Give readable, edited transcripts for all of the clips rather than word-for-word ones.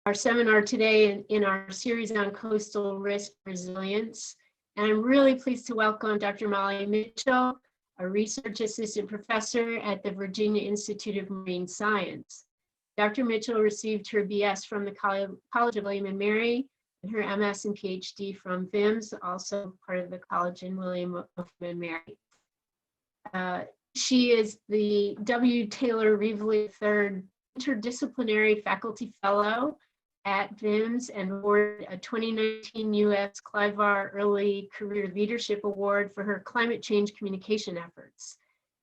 our seminar today in our series on coastal risk resilience. And I'm really pleased to welcome Dr. Molly Mitchell, a research assistant professor at the Virginia Institute of Marine Science. Dr. Mitchell received her BS from the College of William and Mary and her MS and PhD from VIMS, also part of the College in William and Mary. She is the W. Taylor Reevely III Interdisciplinary Faculty Fellow at VIMS and awarded a 2019 U.S. Clivar Early Career Leadership Award for her climate change communication efforts.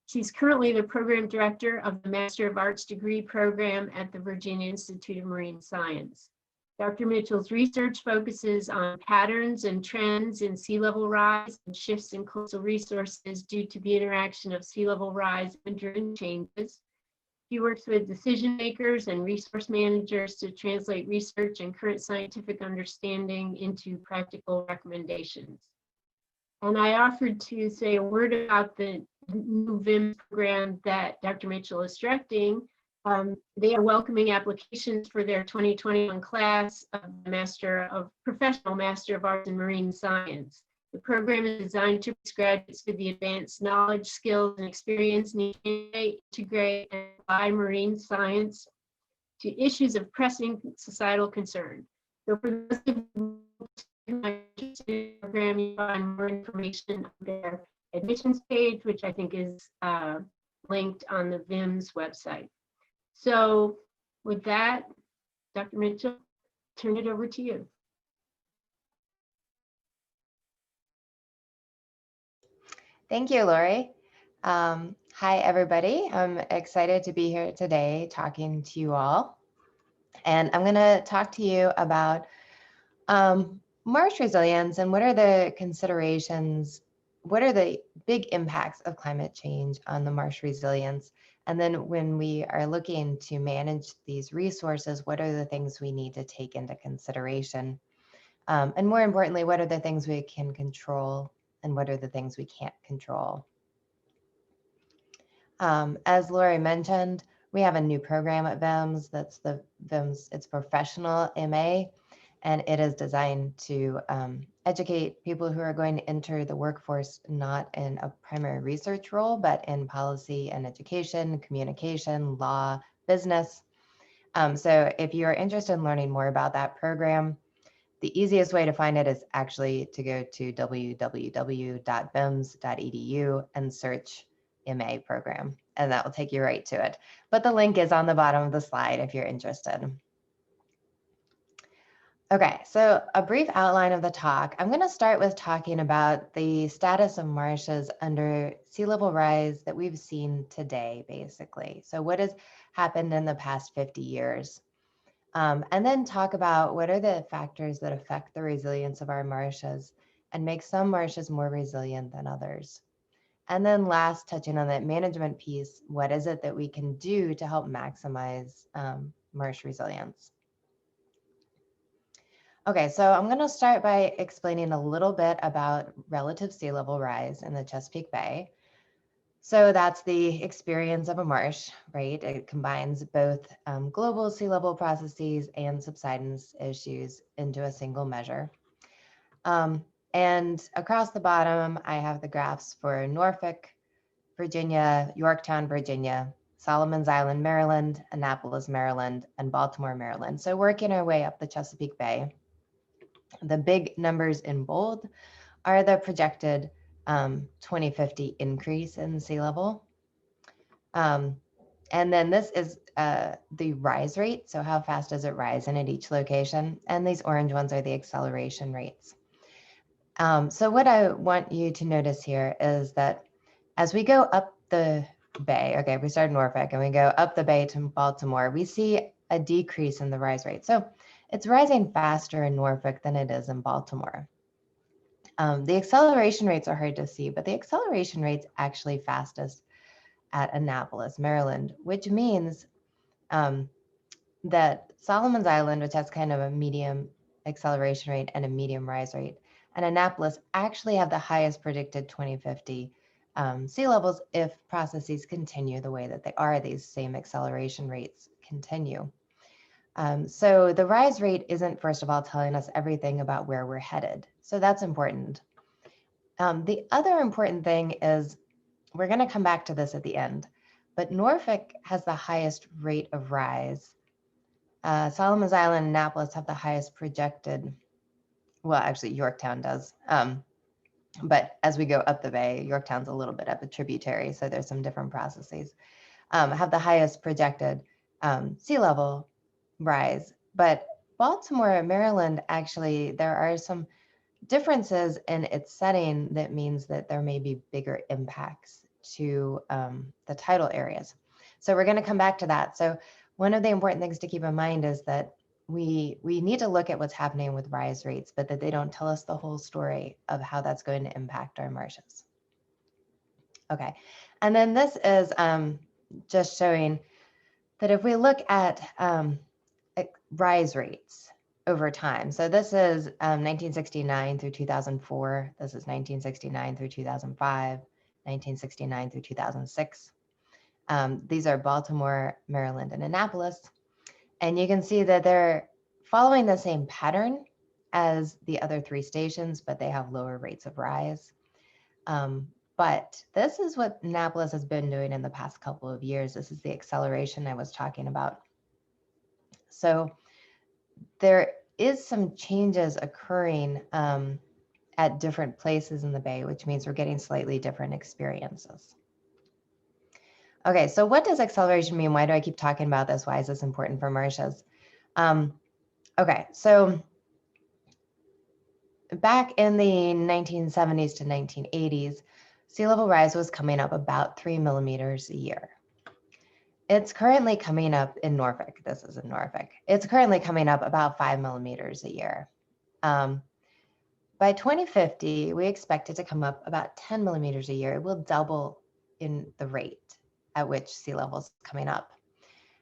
She's currently the program director of the Master of Arts degree program at the Virginia Institute of Marine Science. Dr. Mitchell's research focuses on patterns and trends in sea level rise and shifts in coastal resources due to the interaction of sea level rise and driven changes. He works with decision makers and resource managers to translate research and current scientific understanding into practical recommendations. And I offered to say a word about the new VIMS program that Dr. Mitchell is directing. They are welcoming applications for their 2021 class of the Professional Master of Arts in Marine Science. The program is designed to prepare graduates with the advanced knowledge, skills, and experience needed to integrate and apply marine science to issues of pressing societal concern. So for those of you who are interested in the program, you find more information on their admissions page, which I think is linked on the VIMS website. So with that, Dr. Mitchell, turn it over to you. Thank you, Lori. Hi, everybody. I'm excited to be here today talking to you all. And I'm going to talk to you about marsh resilience and what are the considerations, what are the big impacts of climate change on the marsh resilience? And then when we are looking to manage these resources, what are the things we need to take into consideration? And more importantly, what are the things we can control and what are the things we can't control? As Lori mentioned, we have a new program at VIMS. That's the VIMS, it's professional MA, and it is designed to educate people who are going to enter the workforce not in a primary research role, but in policy and education, communication, law, business. So if you are interested in learning more about that program, the easiest way to find it is actually to go to www.vims.edu and search MA program, and that will take you right to it. But the link is on the bottom of the slide if you're interested. Okay, so a brief outline of the talk. I'm going to start with talking about the status of marshes under sea level rise that we've seen today, basically. So what has happened in the past 50 years? And then talk about what are the factors that affect the resilience of our marshes and make some marshes more resilient than others. And then last, touching on that management piece, what is it that we can do to help maximize marsh resilience? Okay, so I'm going to start by explaining a little bit about relative sea level rise in the Chesapeake Bay. So that's the experience of a marsh, right? It combines both global sea level processes and subsidence issues into a single measure. And across the bottom, I have the graphs for Norfolk, Virginia, Yorktown, Virginia, Solomons Island, Maryland, Annapolis, Maryland, and Baltimore, Maryland. So working our way up the Chesapeake Bay. The big numbers in bold are the projected 2050 increase in sea level. And then this is the rise rate. So how fast does it rise in at each location? And these orange ones are the acceleration rates. So what I want you to notice here is that as we go up the bay, okay, we start in Norfolk and we go up the bay to Baltimore, we see a decrease in the rise rate. So it's rising faster in Norfolk than it is in Baltimore. The acceleration rates are hard to see, but the acceleration rate's actually fastest at Annapolis, Maryland, which means that Solomons Island, which has kind of a medium acceleration rate and a medium rise rate, and Annapolis actually have the highest predicted 2050 sea levels if processes continue the way that they are, these same acceleration rates continue. So the rise rate isn't, first of all, telling us everything about where we're headed. So that's important. The other important thing is, we're going to come back to this at the end, but Norfolk has the highest rate of rise. Solomon's Island and Annapolis have the highest projected, well, actually Yorktown does. But as we go up the bay, Yorktown's a little bit of a tributary, so there's some different processes, have the highest projected sea level rise. But Baltimore, Maryland, actually, there are some differences in its setting that means that there may be bigger impacts to the tidal areas. So we're going to come back to that. So one of the important things to keep in mind is that we need to look at what's happening with rise rates, but that they don't tell us the whole story of how that's going to impact our marshes. Okay, and then this is just showing that if we look at rise rates over time. So this is 1969 through 2004. This is 1969 through 2005, 1969 through 2006. These are Baltimore, Maryland, and Annapolis. And you can see that they're following the same pattern as the other three stations, but they have lower rates of rise. But this is what Annapolis has been doing in the past couple of years. This is the acceleration I was talking about. So there is some changes occurring at different places in the bay, which means we're getting slightly different experiences. Okay, so what does acceleration mean? Why do I keep talking about this? Why is this important for marshes? Okay, so back in the 1970s to 1980s, sea level rise was coming up about 3 millimeters a year. It's currently coming up in Norfolk. This is in Norfolk. It's currently coming up about 5 millimeters a year. By 2050, we expect it to come up about 10 millimeters a year. It will double in the rate at which sea level is coming up.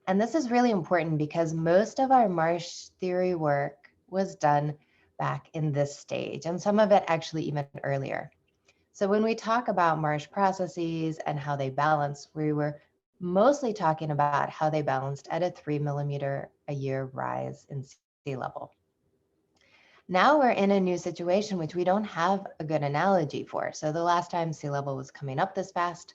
And this is really important because most of our marsh theory work was done back in this stage, and some of it actually even earlier. So when we talk about marsh processes and how they balance, we were mostly talking about how they balanced at a 3 millimeter a year rise in sea level. Now we're in a new situation which we don't have a good analogy for. So the last time sea level was coming up this fast,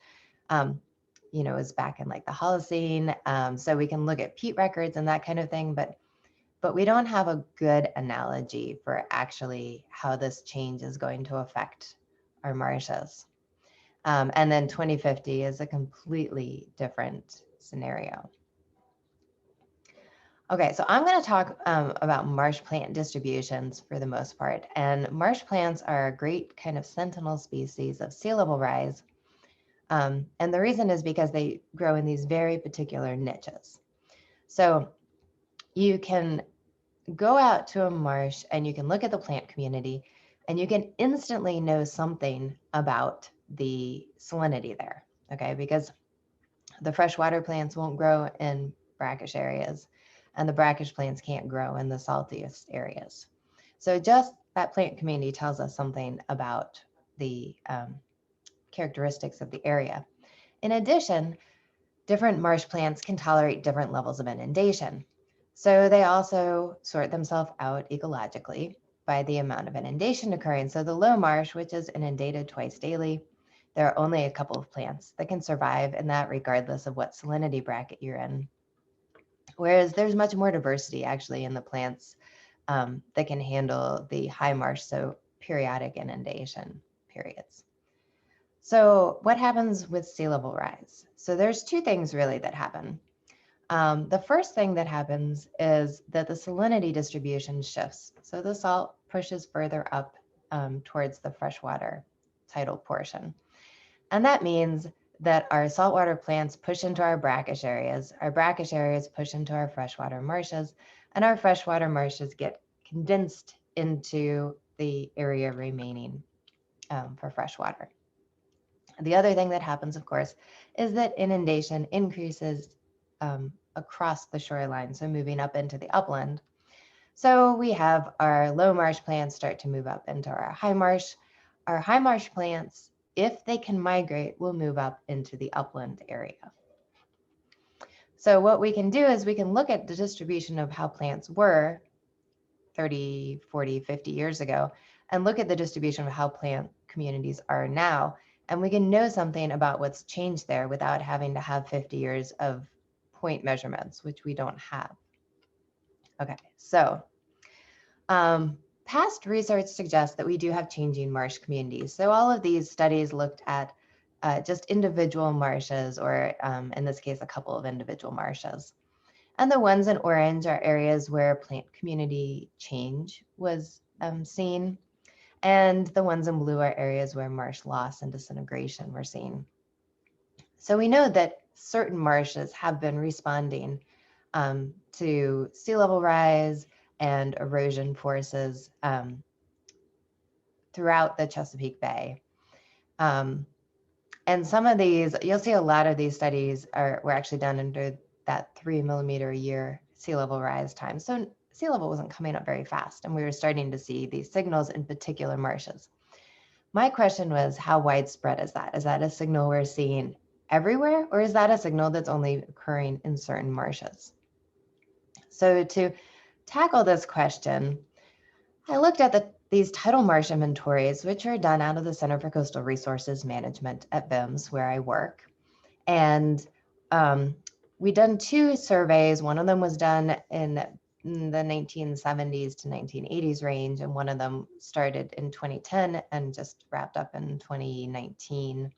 is back in like the Holocene. So we can look at peat records and that kind of thing, but we don't have a good analogy for actually how this change is going to affect our marshes. And then 2050 is a completely different scenario. Okay, so I'm going to talk about marsh plant distributions for the most part. And marsh plants are a great kind of sentinel species of sea level rise. And the reason is because they grow in these very particular niches. So you can go out to a marsh and you can look at the plant community and you can instantly know something about the salinity there, okay? Because the freshwater plants won't grow in brackish areas and the brackish plants can't grow in the saltiest areas. So just that plant community tells us something about the characteristics of the area. In addition, different marsh plants can tolerate different levels of inundation. So they also sort themselves out ecologically by the amount of inundation occurring. So the low marsh, which is inundated twice daily, there are only a couple of plants that can survive in that regardless of what salinity bracket you're in. Whereas there's much more diversity actually in the plants that can handle the high marsh, so periodic inundation periods. So what happens with sea level rise? So there's two things really that happen. The first thing that happens is that the salinity distribution shifts. So the salt pushes further up towards the freshwater tidal portion. And that means that our saltwater plants push into our brackish areas push into our freshwater marshes, and our freshwater marshes get condensed into the area remaining for freshwater. The other thing that happens, of course, is that inundation increases across the shoreline, so moving up into the upland. So we have our low marsh plants start to move up into our high marsh. Our high marsh plants, if they can migrate, will move up into the upland area. So what we can do is we can look at the distribution of how plants were 30, 40, 50 years ago, and look at the distribution of how plant communities are now. And we can know something about what's changed there without having to have 50 years of point measurements, which we don't have. Okay, so past research suggests that we do have changing marsh communities. So all of these studies looked at just individual marshes, or in this case, a couple of individual marshes. And the ones in orange are areas where plant community change was seen. And the ones in blue are areas where marsh loss and disintegration were seen. So we know that certain marshes have been responding to sea level rise and erosion forces throughout the Chesapeake Bay. And some of these, you'll see a lot of these studies were actually done under that 3 millimeter a year sea level rise time. So sea level wasn't coming up very fast, and we were starting to see these signals in particular marshes. My question was, how widespread is that? Is that a signal we're seeing everywhere, or is that a signal that's only occurring in certain marshes? So to tackle this question, I looked at these tidal marsh inventories, which are done out of the Center for Coastal Resources Management at VIMS, where I work. And we done 2 surveys. One of them was done in the 1970s to 1980s range, and one of them started in 2010 and just wrapped up in 2019.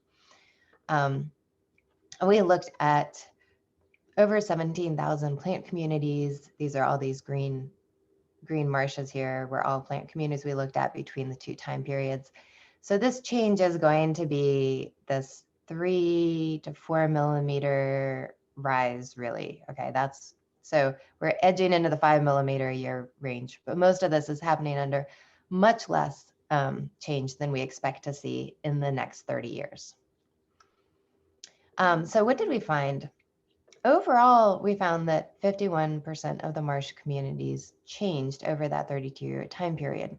We looked at over 17,000 plant communities. These are all these green marshes here were all plant communities we looked at between the 2 time periods. So this change is going to be this 3 to 4 millimeter rise, really. Okay, so we're edging into the 5 millimeter a year range, but most of this is happening under much less change than we expect to see in the next 30 years. So what did we find? Overall, we found that 51% of the marsh communities changed over that 32-year time period.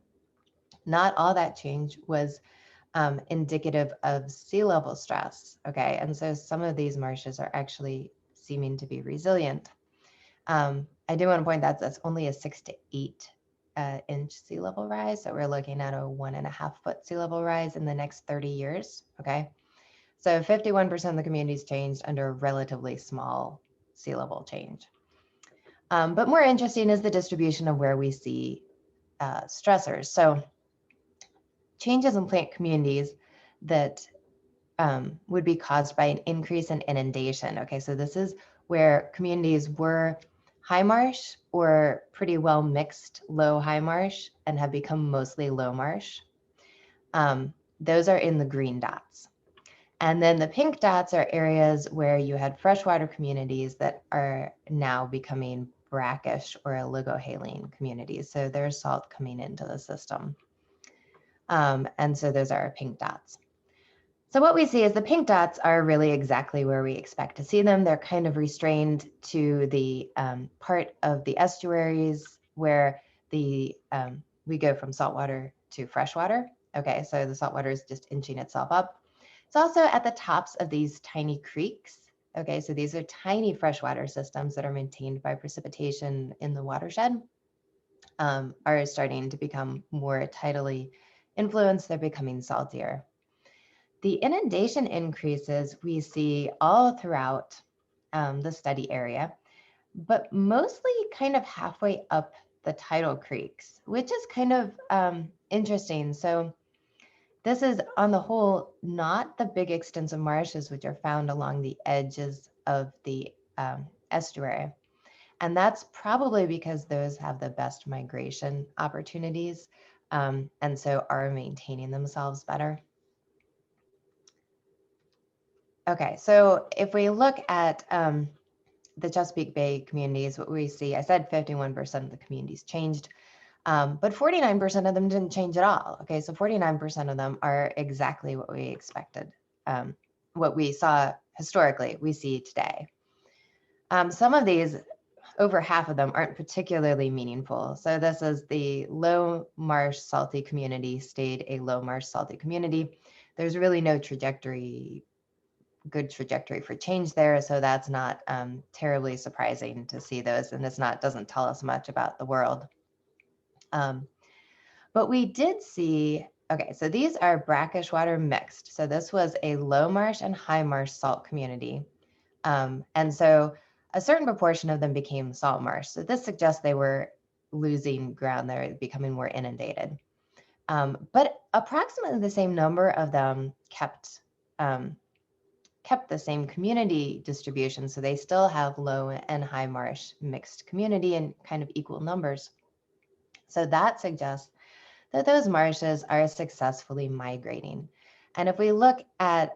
Not all that change was indicative of sea level stress, okay? And so some of these marshes are actually seeming to be resilient. I do want to point out that's only a 6 to 8 inch sea level rise. So we're looking at a 1.5 foot sea level rise in the next 30 years, okay? So 51% of the communities changed under a relatively small sea level change. But more interesting is the distribution of where we see stressors. So changes in plant communities that would be caused by an increase in inundation. Okay, so this is where communities were high marsh or pretty well mixed low high marsh and have become mostly low marsh. Those are in the green dots. And then the pink dots are areas where you had freshwater communities that are now becoming brackish or oligohaline communities. So there's salt coming into the system. And so those are our pink dots. So what we see is the pink dots are really exactly where we expect to see them. They're kind of restrained to the part of the estuaries where we go from saltwater to freshwater. Okay, so the saltwater is just inching itself up. It's also at the tops of these tiny creeks. Okay, so these are tiny freshwater systems that are maintained by precipitation in the watershed, are starting to become more tidally influenced. They're becoming saltier. The inundation increases we see all throughout the study area, but mostly kind of halfway up the tidal creeks, which is kind of interesting. So this is, on the whole, not the big extensive marshes which are found along the edges of the estuary. And that's probably because those have the best migration opportunities and so are maintaining themselves better. Okay, so if we look at the Chesapeake Bay communities, what we see, I said 51% of the communities changed. But 49% of them didn't change at all. Okay, so 49% of them are exactly what we expected. What we saw historically, we see today. Some of these, over half of them, aren't particularly meaningful. So this is the low marsh salty community stayed a low marsh salty community. There's really no trajectory good trajectory for change there. So that's not terribly surprising to see those, and doesn't tell us much about the world. But we did see, okay, so these are brackish water mixed. So this was a low marsh and high marsh salt community. And so a certain proportion of them became salt marsh. So this suggests they were losing ground, they're becoming more inundated. But approximately the same number of them kept the same community distribution. So they still have low and high marsh mixed community in kind of equal numbers. So that suggests that those marshes are successfully migrating. And if we look at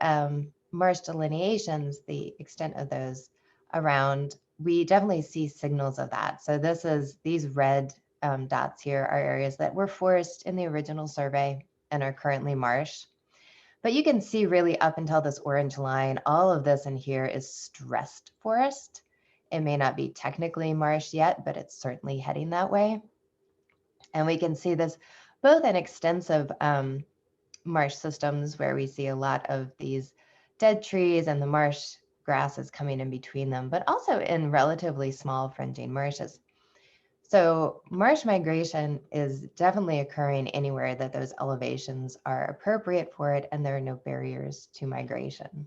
marsh delineations, the extent of those around, we definitely see signals of that. So these red dots here are areas that were forest in the original survey and are currently marsh. But you can see really up until this orange line, all of this in here is stressed forest. It may not be technically marsh yet, but it's certainly heading that way. And we can see this both in extensive marsh systems where we see a lot of these dead trees and the marsh grasses coming in between them, but also in relatively small fringing marshes. So marsh migration is definitely occurring anywhere that those elevations are appropriate for it and there are no barriers to migration.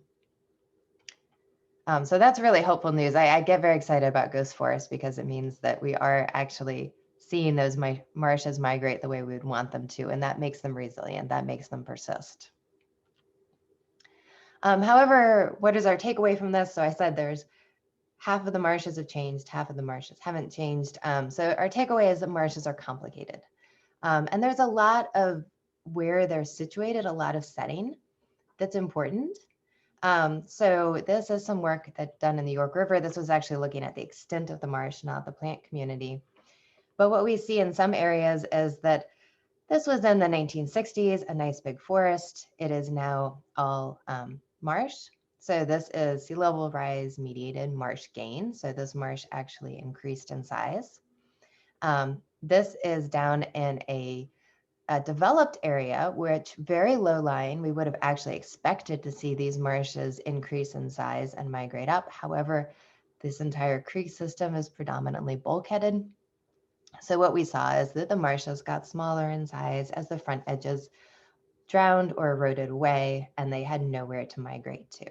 So that's really hopeful news. I get very excited about ghost forests because it means that we are actually seeing those marshes migrate the way we would want them to, and that makes them resilient, that makes them persist. However, what is our takeaway from this? So I said there's half of the marshes have changed, half of the marshes haven't changed. So our takeaway is that marshes are complicated. And there's a lot of where they're situated, a lot of setting that's important. So this is some work that's done in the York River. This was actually looking at the extent of the marsh, not the plant community. But what we see in some areas is that this was in the 1960s, a nice big forest. It is now all marsh. So this is sea level rise mediated marsh gain. So this marsh actually increased in size. This is down in a developed area, which very low lying, we would have actually expected to see these marshes increase in size and migrate up. However, this entire creek system is predominantly bulkheaded. So what we saw is that the marshes got smaller in size as the front edges drowned or eroded away, and they had nowhere to migrate to.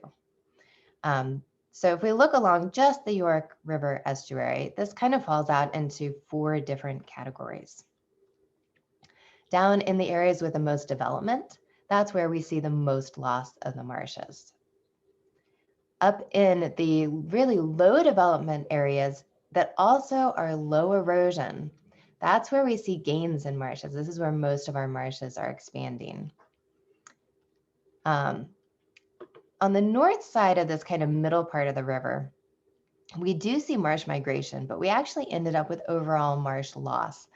So if we look along just the York River estuary, this kind of falls out into 4 different categories. Down in the areas with the most development, that's where we see the most loss of the marshes. Up in the really low development areas that also are low erosion, that's where we see gains in marshes. This is where most of our marshes are expanding. On the north side of this kind of middle part of the river, we do see marsh migration, but we actually ended up with overall marsh loss.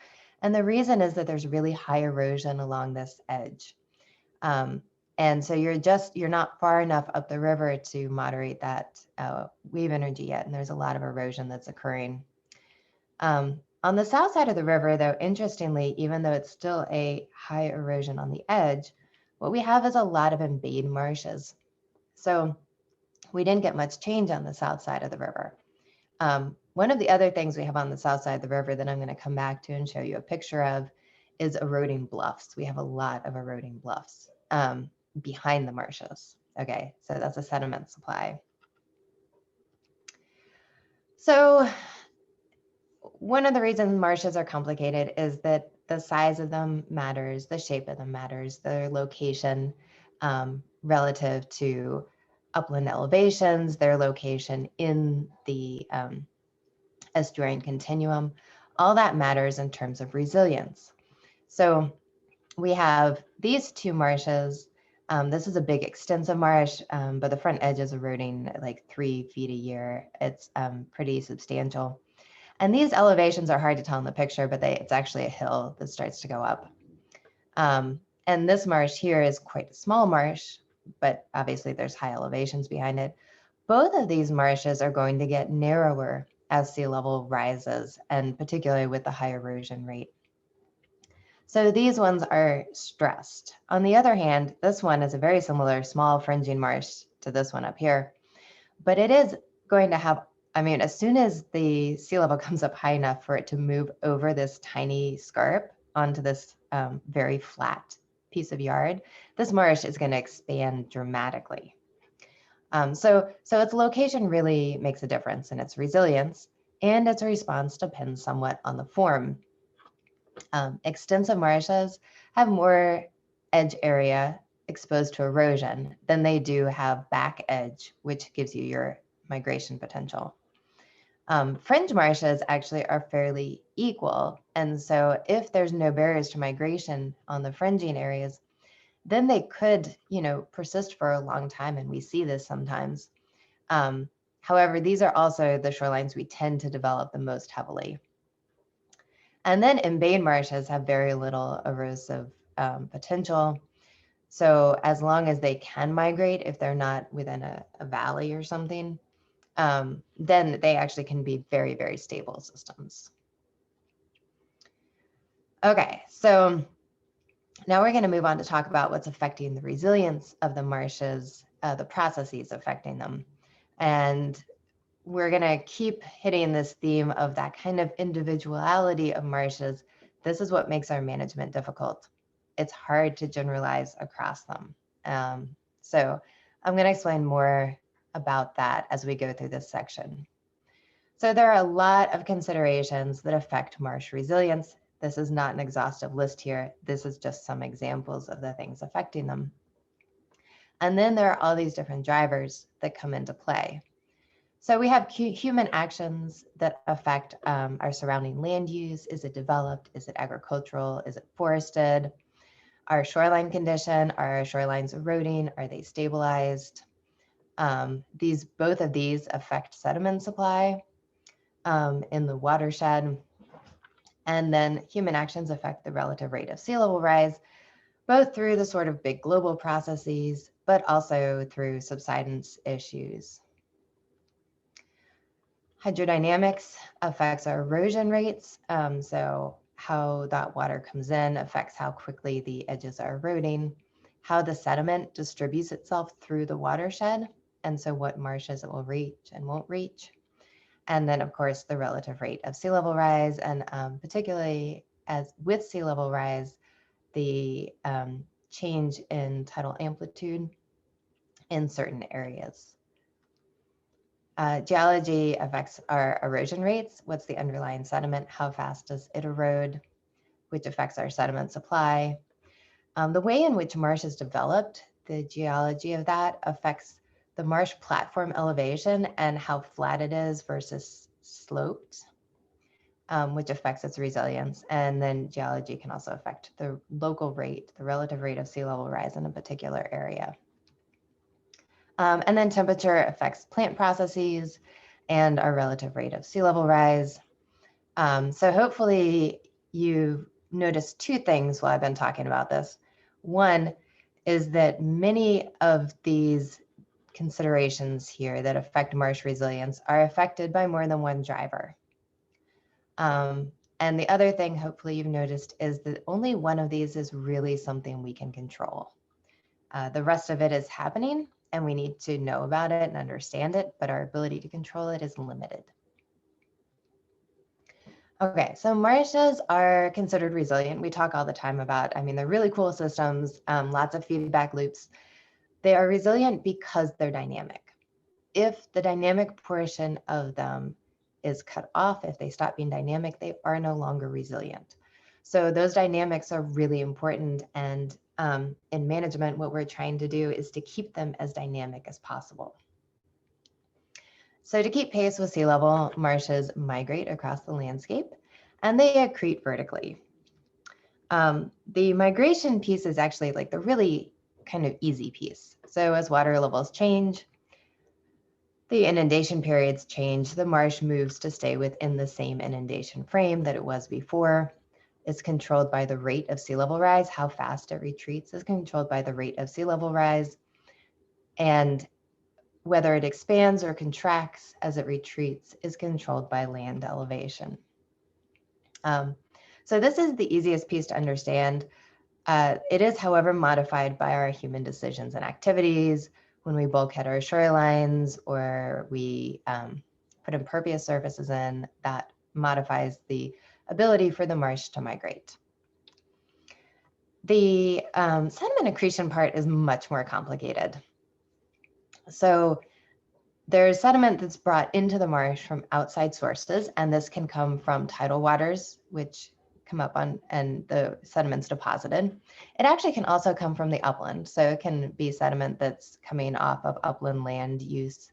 And the reason is that there's really high erosion along this edge. And so you're not far enough up the river to moderate that wave energy yet. And there's a lot of erosion that's occurring. On the south side of the river, though, interestingly, even though it's still a high erosion on the edge, what we have is a lot of embayed marshes. So we didn't get much change on the south side of the river. One of the other things we have on the south side of the river that I'm going to come back to and show you a picture of is eroding bluffs. We have a lot of eroding bluffs behind the marshes. Okay, so that's a sediment supply. So one of the reasons marshes are complicated is that the size of them matters, the shape of them matters, their location relative to upland elevations, their location in the estuarine continuum. All that matters in terms of resilience. So we have these 2 marshes. This is a big extensive marsh, but the front edge is eroding like 3 feet a year. It's pretty substantial. And these elevations are hard to tell in the picture, but it's actually a hill that starts to go up. And this marsh here is quite a small marsh, but obviously there's high elevations behind it. Both of these marshes are going to get narrower as sea level rises, and particularly with the high erosion rate. So these ones are stressed. On the other hand, this one is a very similar small fringing marsh to this one up here. But it is going to have, I mean, as soon as the sea level comes up high enough for it to move over this tiny scarp onto this very flat piece of yard, this marsh is going to expand dramatically. So its location really makes a difference in its resilience, and its response depends somewhat on the form. Extensive marshes have more edge area exposed to erosion than they do have back edge, which gives you your migration potential. Fringe marshes actually are fairly equal. And so if there's no barriers to migration on the fringing areas, then they could, persist for a long time. And we see this sometimes. However, these are also the shorelines we tend to develop the most heavily. And then embayed marshes have very little erosive potential. So as long as they can migrate, if they're not within a valley or something, then they actually can be very, very stable systems. Okay, so now we're going to move on to talk about what's affecting the resilience of the marshes, the processes affecting them. And we're going to keep hitting this theme of that kind of individuality of marshes. This is what makes our management difficult. It's hard to generalize across them. So I'm going to explain more about that as we go through this section. So there are a lot of considerations that affect marsh resilience. This is not an exhaustive list here. This is just some examples of the things affecting them. And then there are all these different drivers that come into play. So we have human actions that affect our surrounding land use. Is it developed? Is it agricultural? Is it forested? Our shoreline condition, are our shorelines eroding? Are they stabilized? Both of these affect sediment supply in the watershed. And then human actions affect the relative rate of sea level rise, both through the sort of big global processes, but also through subsidence issues. Hydrodynamics affects our erosion rates. So how that water comes in affects how quickly the edges are eroding, how the sediment distributes itself through the watershed, and so what marshes it will reach and won't reach. And then, of course, the relative rate of sea level rise, and particularly as with sea level rise, the change in tidal amplitude in certain areas. Geology affects our erosion rates. What's the underlying sediment? How fast does it erode? Which affects our sediment supply. The way in which marsh is developed, the geology of that affects the marsh platform elevation and how flat it is versus sloped, which affects its resilience. And then geology can also affect the local rate, the relative rate of sea level rise in a particular area. And then temperature affects plant processes and our relative rate of sea level rise. So hopefully you've noticed two things while I've been talking about this. One is that many of these considerations here that affect marsh resilience are affected by more than one driver. And the other thing hopefully you've noticed is that only one of these is really something we can control. The rest of it is happening and we need to know about it and understand it, but our ability to control it is limited. Okay, so marshes are considered resilient. We talk all the time about, they're really cool systems, lots of feedback loops. They are resilient because they're dynamic. If the dynamic portion of them is cut off, if they stop being dynamic, they are no longer resilient. So those dynamics are really important. And in management, what we're trying to do is to keep them as dynamic as possible. So to keep pace with sea level, marshes migrate across the landscape and they accrete vertically. The migration piece is actually like the really kind of easy piece. So as water levels change, the inundation periods change, the marsh moves to stay within the same inundation frame that it was before. It's controlled by the rate of sea level rise. How fast it retreats is controlled by the rate of sea level rise. And whether it expands or contracts as it retreats is controlled by land elevation. So this is the easiest piece to understand. It is, however, modified by our human decisions and activities. when we bulkhead our shorelines or we put impervious surfaces in, that modifies the ability for the marsh to migrate. The sediment accretion part is much more complicated. So there's sediment that's brought into the marsh from outside sources, and this can come from tidal waters, which come up on and the sediment's deposited. It actually can also come from the upland. So it can be sediment that's coming off of upland land use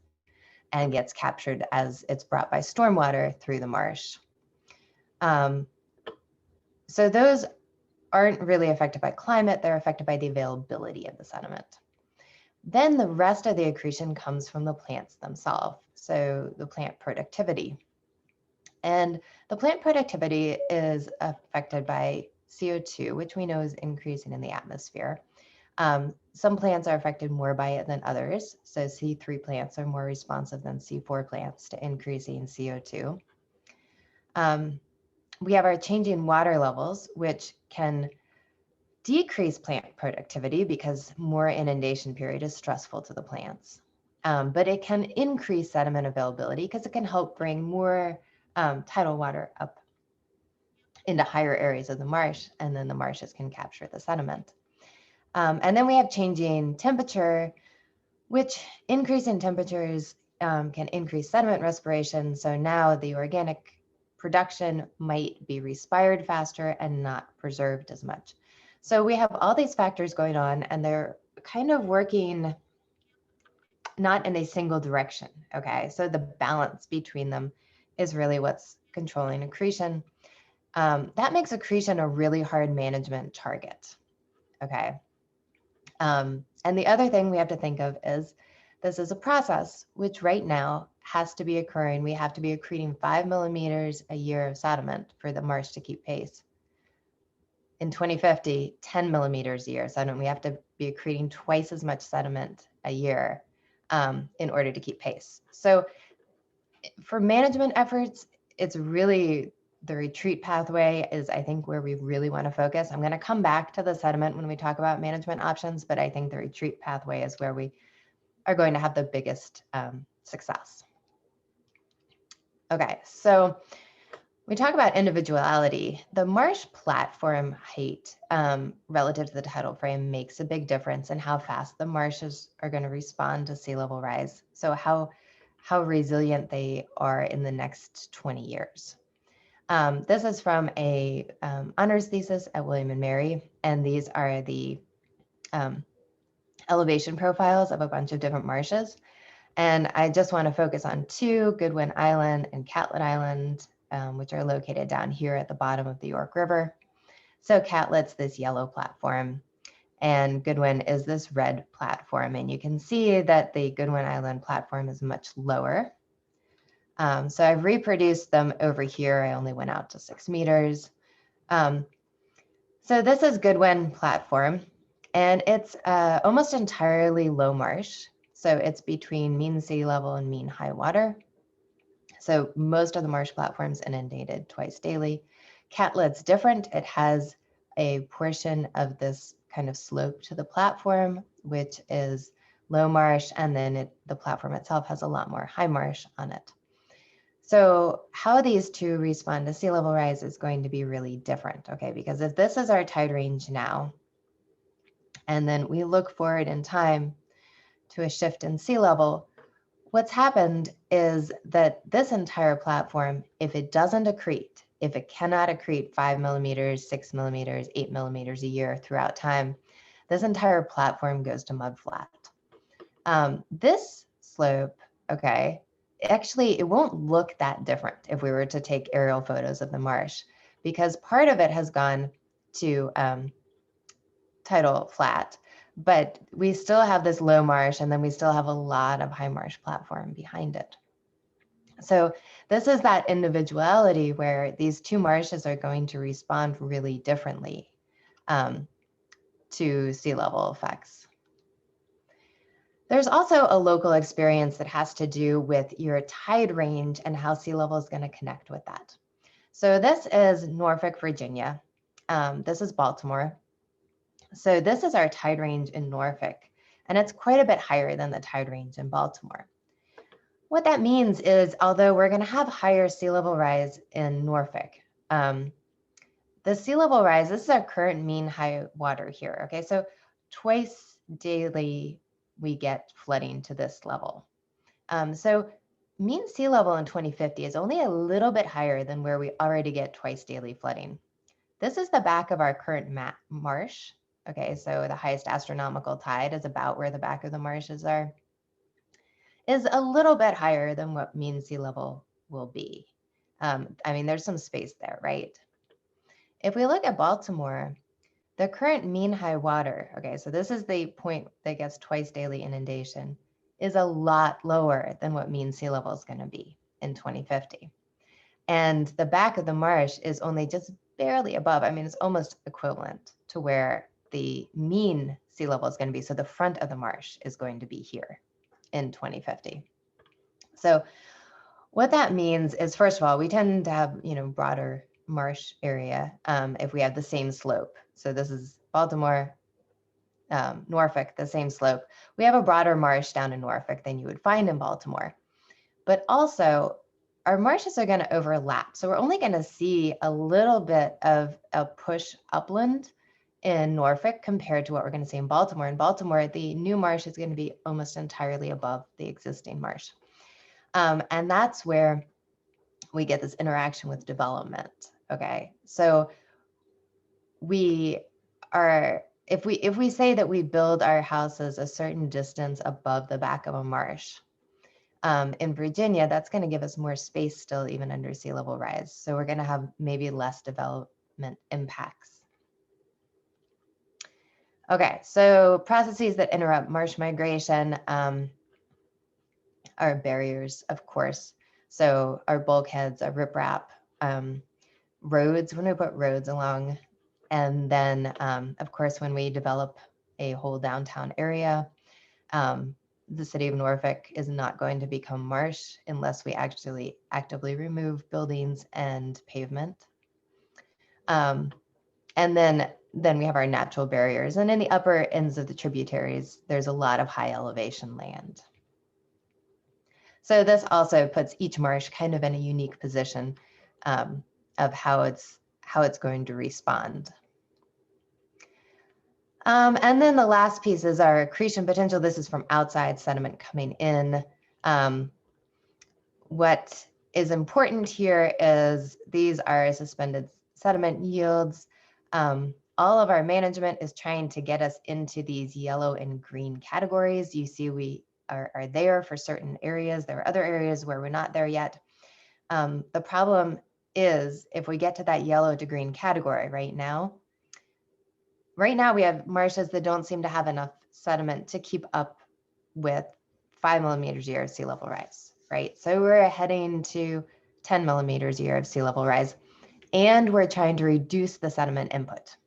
and gets captured as it's brought by stormwater through the marsh. So those aren't really affected by climate, they're affected by the availability of the sediment. Then the rest of the accretion comes from the plants themselves, so the plant productivity. And the plant productivity is affected by CO2, which we know is increasing in the atmosphere. Some plants are affected more by it than others. So C3 plants are more responsive than C4 plants to increasing CO2. We have our changing water levels, which can decrease plant productivity because more inundation period is stressful to the plants. But it can increase sediment availability because it can help bring more tidal water up into higher areas of the marsh, and then the marshes can capture the sediment. And then we have changing temperature, which increase in temperatures can increase sediment respiration. So now the organic production might be respired faster and not preserved as much. So we have all these factors going on, and they're kind of working not in a single direction, okay? So the balance between them is really what's controlling accretion. That makes accretion a really hard management target, okay? And the other thing we have to think of is this is a process which right now has to be occurring. We have to be accreting 5 millimeters a year of sediment for the marsh to keep pace. In 2050, 10 millimeters a year sediment. We have to be accreting twice as much sediment a year in order to keep pace. So for management efforts, it's really the retreat pathway is, I think, where we really want to focus. I'm going to come back to the sediment when we talk about management options, but I think the retreat pathway is where we are going to have the biggest success. Okay, so we talk about individuality. The marsh platform height relative to the tidal frame makes a big difference in how fast the marshes are going to respond to sea level rise. So how resilient they are in the next 20 years. This is from a honors thesis at William & Mary, and these are the elevation profiles of a bunch of different marshes. And I just want to focus on two, Goodwin Island and Catlet Island, which are located down here at the bottom of the York River. So Catlet's this yellow platform, and Goodwin is this red platform. And you can see that the Goodwin Island platform is much lower. So I've reproduced them over here. I only went out to 6 meters. So this is Goodwin platform, and it's almost entirely low marsh. So it's between mean sea level and mean high water. So most of the marsh platforms inundated twice daily. Catlet's different. It has a portion of this kind of slope to the platform, which is low marsh, and then the platform itself has a lot more high marsh on it. So how these two respond to sea level rise is going to be really different, okay? Because if this is our tide range now, and then we look forward in time to a shift in sea level, what's happened is that this entire platform, if it doesn't accrete, if it cannot accrete 5 millimeters, 6 millimeters, 8 millimeters a year throughout time, this entire platform goes to mudflat. This slope, okay, actually, it won't look that different if we were to take aerial photos of the marsh, because part of it has gone to tidal flat, but we still have this low marsh, and then we still have a lot of high marsh platform behind it. So this is that individuality where these two marshes are going to respond really differently to sea level effects. There's also a local experience that has to do with your tide range and how sea level is going to connect with that. So this is Norfolk, Virginia. This is Baltimore. So this is our tide range in Norfolk. And it's quite a bit higher than the tide range in Baltimore. What that means is, although we're going to have higher sea level rise in Norfolk, the sea level rise, this is our current mean high water here. Okay, so twice daily we get flooding to this level. So mean sea level in 2050 is only a little bit higher than where we already get twice daily flooding. This is the back of our current marsh. Okay, so the highest astronomical tide is about where the back of the marshes are, is a little bit higher than what mean sea level will be. I mean, there's some space there, right? If we look at Baltimore, the current mean high water, okay, so this is the point that gets twice daily inundation, is a lot lower than what mean sea level is going to be in 2050. And the back of the marsh is only just barely above. I mean, it's almost equivalent to where the mean sea level is going to be. So the front of the marsh is going to be here in 2050. So what that means is, first of all, we tend to have, broader marsh area if we have the same slope. So this is Baltimore, Norfolk, the same slope. We have a broader marsh down in Norfolk than you would find in Baltimore. But also, our marshes are going to overlap. So we're only going to see a little bit of a push upland in Norfolk compared to what we're going to see in Baltimore. In Baltimore, the new marsh is going to be almost entirely above the existing marsh. And that's where we get this interaction with development. Okay, so we are, if we say that we build our houses a certain distance above the back of a marsh, in Virginia, that's going to give us more space still even under sea level rise. So we're going to have maybe less development impacts. Okay, so processes that interrupt marsh migration are barriers, of course. So our bulkheads, our riprap, roads, when we put roads along, and then, of course, when we develop a whole downtown area, the city of Norfolk is not going to become marsh unless we actually actively remove buildings and pavement. And then we have our natural barriers. And in the upper ends of the tributaries, there's a lot of high elevation land. So this also puts each marsh kind of in a unique position of how it's going to respond. And then the last piece is our accretion potential. This is from outside sediment coming in. What is important here is these are suspended sediment yields. All of our management is trying to get us into these yellow and green categories. You see we are there for certain areas. There are other areas where we're not there yet. The problem is if we get to that yellow to green category right now we have marshes that don't seem to have enough sediment to keep up with 5 millimeters a year of sea level rise, right? So we're heading to 10 millimeters a year of sea level rise, and we're trying to reduce the sediment input.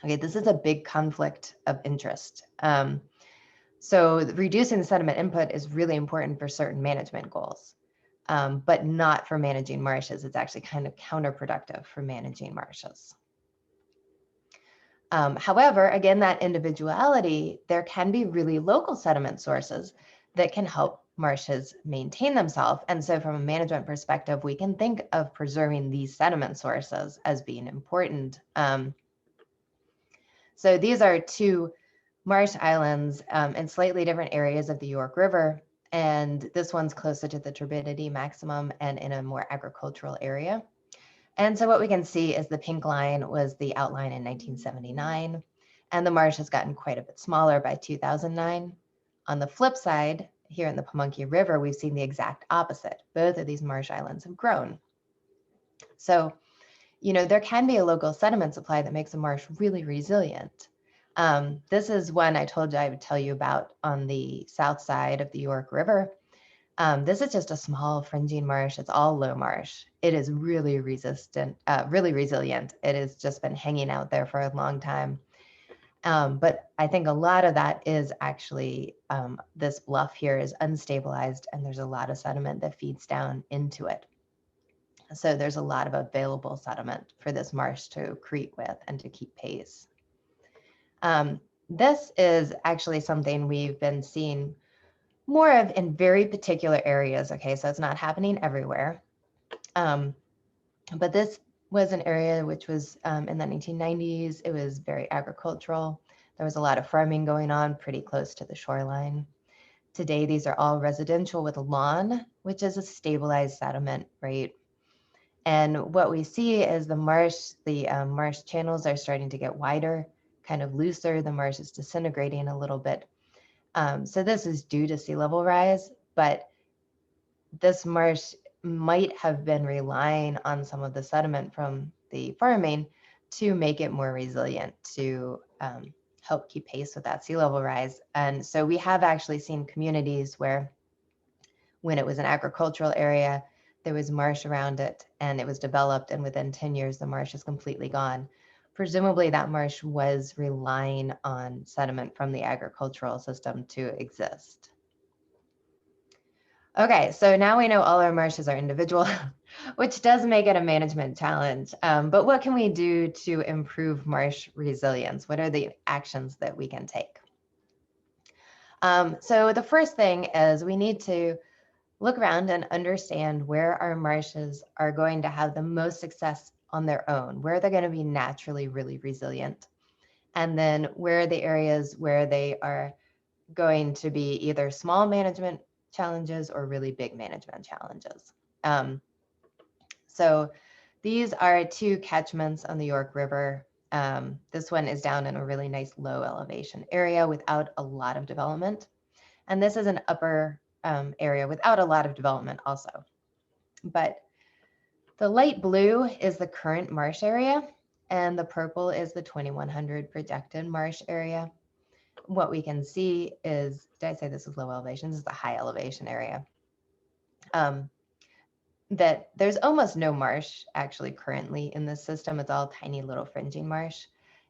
Okay, this is a big conflict of interest. So reducing the sediment input is really important for certain management goals, but not for managing marshes. It's actually kind of counterproductive for managing marshes. However, again, that individuality, there can be really local sediment sources that can help marshes maintain themselves. And so from a management perspective, we can think of preserving these sediment sources as being important. So these are two marsh islands in slightly different areas of the York River. And this one's closer to the turbidity maximum and in a more agricultural area. And so what we can see is the pink line was the outline in 1979, and the marsh has gotten quite a bit smaller by 2009. On the flip side, here in the Pamunkey River, we've seen the exact opposite. Both of these marsh islands have grown. So, there can be a local sediment supply that makes a marsh really resilient. This is one I told you I would tell you about on the south side of the York River. This is just a small fringing marsh. It's all low marsh. It is really resistant, really resilient. It has just been hanging out there for a long time. But I think a lot of that is actually this bluff here is unstabilized, and there's a lot of sediment that feeds down into it. So there's a lot of available sediment for this marsh to accrete with and to keep pace. This is actually something we've been seeing more of in very particular areas. Okay, so it's not happening everywhere. But this was an area which was in the 1990s. It was very agricultural. There was a lot of farming going on pretty close to the shoreline. Today, these are all residential with lawn, which is a stabilized sediment, right? And what we see is the marsh channels are starting to get wider, kind of looser. The marsh is disintegrating a little bit. So this is due to sea level rise, but this marsh might have been relying on some of the sediment from the farming to make it more resilient, to help keep pace with that sea level rise. And so we have actually seen communities where when it was an agricultural area, there was marsh around it and it was developed, and within 10 years, the marsh is completely gone. Presumably that marsh was relying on sediment from the agricultural system to exist. Okay, so now we know all our marshes are individual, which does make it a management challenge. But what can we do to improve marsh resilience? What are the actions that we can take? So the first thing is we need to look around and understand where our marshes are going to have the most success on their own, where they're going to be naturally really resilient. And then where are the areas where they are going to be either small management challenges or really big management challenges. So these are two catchments on the York River. This one is down in a really nice low elevation area without a lot of development. And this is an upper area without a lot of development also. But the light blue is the current marsh area, and the purple is the 2100 projected marsh area. What we can see is, did I say this is low elevation? This is the high elevation area. That there's almost no marsh actually currently in this system. It's all tiny little fringing marsh.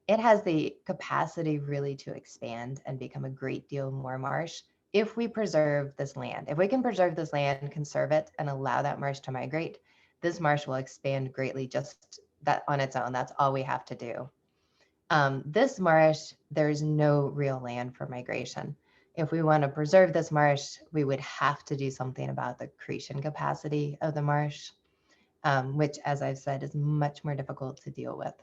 It has the capacity really to expand and become a great deal more marsh if we preserve this land. If we can preserve this land, conserve it, and allow that marsh to migrate, this marsh will expand greatly just that on its own. That's all we have to do. This marsh, there's no real land for migration. If we want to preserve this marsh, we would have to do something about the accretion capacity of the marsh, which, as I've said, is much more difficult to deal with.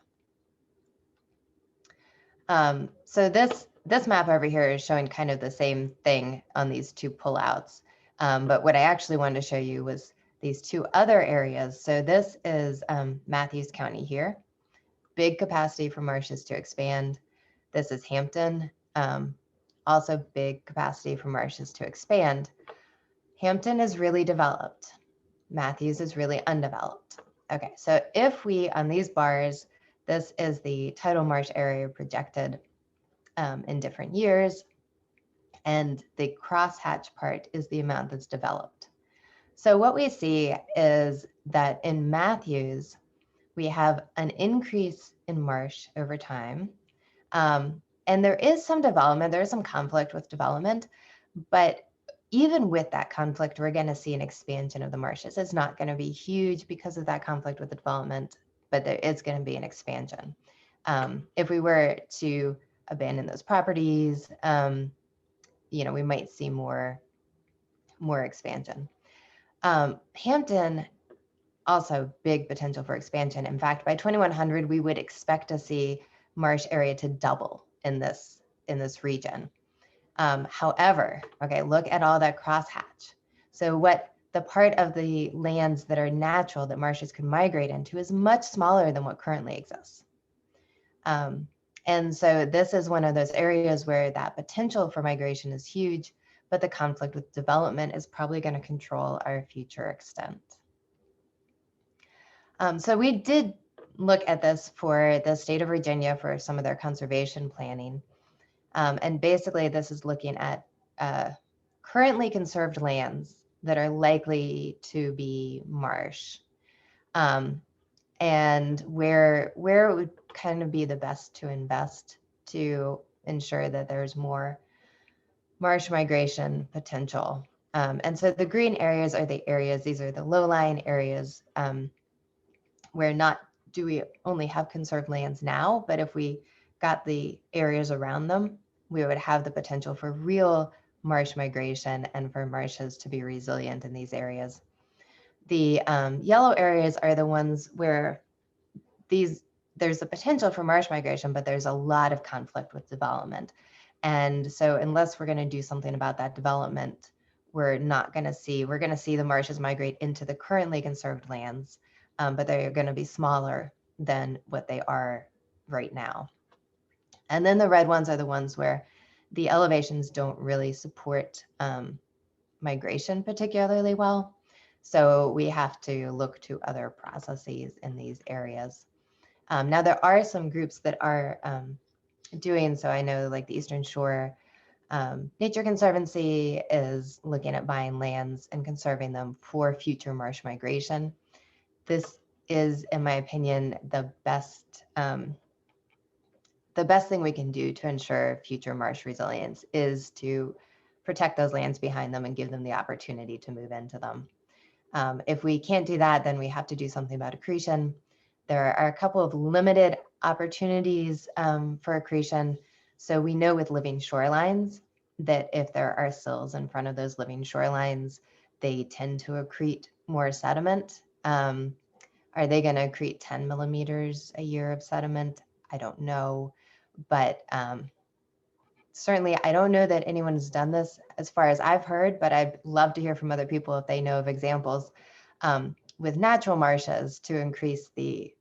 So this map over here is showing kind of the same thing on these two pullouts. But what I actually wanted to show you was these two other areas. So this is Matthews County here. Big capacity for marshes to expand. This is Hampton. Also big capacity for marshes to expand. Hampton is really developed. Matthews is really undeveloped. Okay, so if we, on these bars, this is the tidal marsh area projected in different years, and the crosshatch part is the amount that's developed. So what we see is that in Matthews, we have an increase in marsh over time. And there is some development, there is some conflict with development, but even with that conflict, we're going to see an expansion of the marshes. It's not going to be huge because of that conflict with the development, but there is going to be an expansion. If we were to abandon those properties, we might see more expansion. Hampton, also big potential for expansion. In fact, by 2100, we would expect to see marsh area to double in this region. However, okay, look at all that crosshatch. So what the part of the lands that are natural that marshes could migrate into is much smaller than what currently exists. And so this is one of those areas where that potential for migration is huge, but the conflict with development is probably going to control our future extent. So we did look at this for the state of Virginia for some of their conservation planning. And basically this is looking at currently conserved lands that are likely to be marsh, and where it would kind of be the best to invest to ensure that there's more marsh migration potential. And so the green areas are the areas, these are the low-lying areas where not do we only have conserved lands now, but if we got the areas around them, we would have the potential for real marsh migration and for marshes to be resilient in these areas. The yellow areas are the ones where there's a potential for marsh migration, but there's a lot of conflict with development. And so unless we're going to do something about that development, we're going to see the marshes migrate into the currently conserved lands, but they're going to be smaller than what they are right now. And then the red ones are the ones where the elevations don't really support migration particularly well. So we have to look to other processes in these areas. Now, there are some groups that are doing so. I know like the Eastern Shore Nature Conservancy is looking at buying lands and conserving them for future marsh migration. This is, in my opinion, the best thing we can do to ensure future marsh resilience is to protect those lands behind them and give them the opportunity to move into them. If we can't do that, then we have to do something about accretion. There are a couple of limited opportunities for accretion. So we know with living shorelines that if there are sills in front of those living shorelines, they tend to accrete more sediment. Are they going to accrete 10 millimeters a year of sediment? I don't know. But certainly, I don't know that anyone's done this as far as I've heard, but I'd love to hear from other people if they know of examples with natural marshes to increase the